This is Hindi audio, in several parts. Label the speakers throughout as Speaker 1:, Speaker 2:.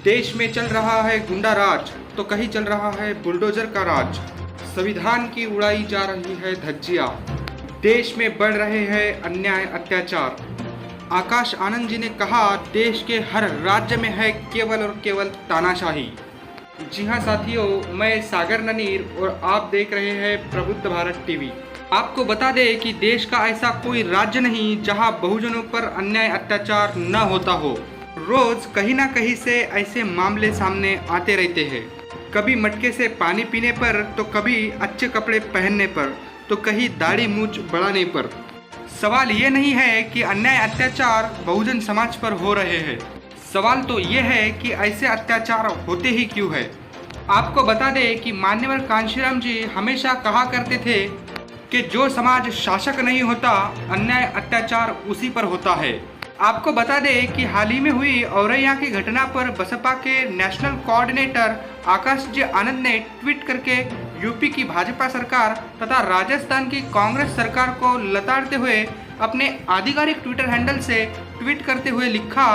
Speaker 1: देश में चल रहा है गुंडा राज तो कहीं चल रहा है बुलडोजर का राज। संविधान की उड़ाई जा रही है धज्जियां। देश में बढ़ रहे हैं अन्याय अत्याचार। आकाश आनंद जी ने कहा, देश के हर राज्य में है केवल और केवल तानाशाही। जी हाँ साथियों, मैं सागर ननीर और आप देख रहे हैं प्रबुद्ध भारत टीवी। आपको बता दें कि देश का ऐसा कोई राज्य नहीं जहां बहुजनों पर अन्याय अत्याचार न होता हो। रोज कहीं ना कहीं से ऐसे मामले सामने आते रहते हैं। कभी मटके से पानी पीने पर, तो कभी अच्छे कपड़े पहनने पर, तो कहीं दाढ़ी मूंछ बढ़ाने पर। सवाल ये नहीं है कि अन्याय अत्याचार बहुजन समाज पर हो रहे हैं, सवाल तो ये है कि ऐसे अत्याचार होते ही क्यों है। आपको बता दें कि मान्यवर कांशीराम जी हमेशा कहा करते थे कि जो समाज शासक नहीं होता, अन्याय अत्याचार उसी पर होता है। आपको बता दें कि हाल ही में हुई औरैया की घटना पर बसपा के नेशनल कोऑर्डिनेटर आकाश जी आनंद ने ट्वीट करके यूपी की भाजपा सरकार तथा राजस्थान की कांग्रेस सरकार को लताड़ते हुए अपने आधिकारिक ट्विटर हैंडल से ट्वीट करते हुए लिखा,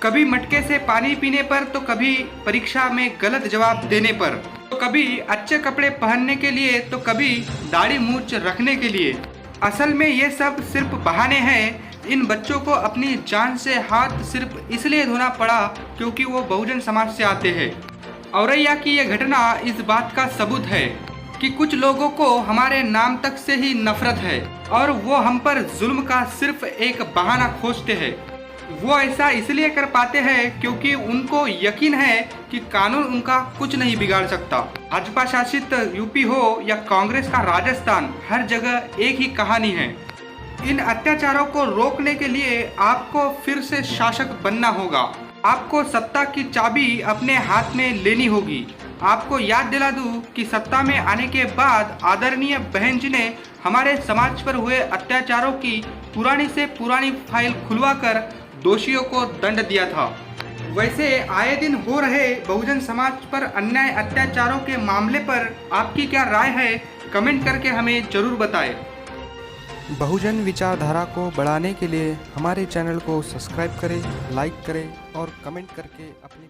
Speaker 1: कभी मटके से पानी पीने पर, तो कभी परीक्षा में गलत जवाब देने पर, तो कभी अच्छे कपड़े पहनने के लिए, तो कभी दाढ़ी मूंछ रखने के लिए। असल में ये सब सिर्फ बहाने हैं। इन बच्चों को अपनी जान से हाथ सिर्फ इसलिए धोना पड़ा क्योंकि वो बहुजन समाज से आते हैं। औरैया की ये घटना इस बात का सबूत है कि कुछ लोगों को हमारे नाम तक से ही नफरत है और वो हम पर जुल्म का सिर्फ एक बहाना खोजते हैं। वो ऐसा इसलिए कर पाते हैं क्योंकि उनको यकीन है कि कानून उनका कुछ नहीं बिगाड़ सकता। भाजपा शासित यूपी हो या कांग्रेस का राजस्थान, हर जगह एक ही कहानी है। इन अत्याचारों को रोकने के लिए आपको फिर से शासक बनना होगा। आपको सत्ता की चाबी अपने हाथ में लेनी होगी। आपको याद दिला दूं कि सत्ता में आने के बाद आदरणीय बहन जी ने हमारे समाज पर हुए अत्याचारों की पुरानी से पुरानी फाइल खुलवाकर दोषियों को दंड दिया था। वैसे आए दिन हो रहे बहुजन समाज पर अन्याय अत्याचारों के मामले पर आपकी क्या राय है, कमेंट करके हमें जरूर बताएं।
Speaker 2: बहुजन विचारधारा को बढ़ाने के लिए हमारे चैनल को सब्सक्राइब करें, लाइक करें और कमेंट करके अपनी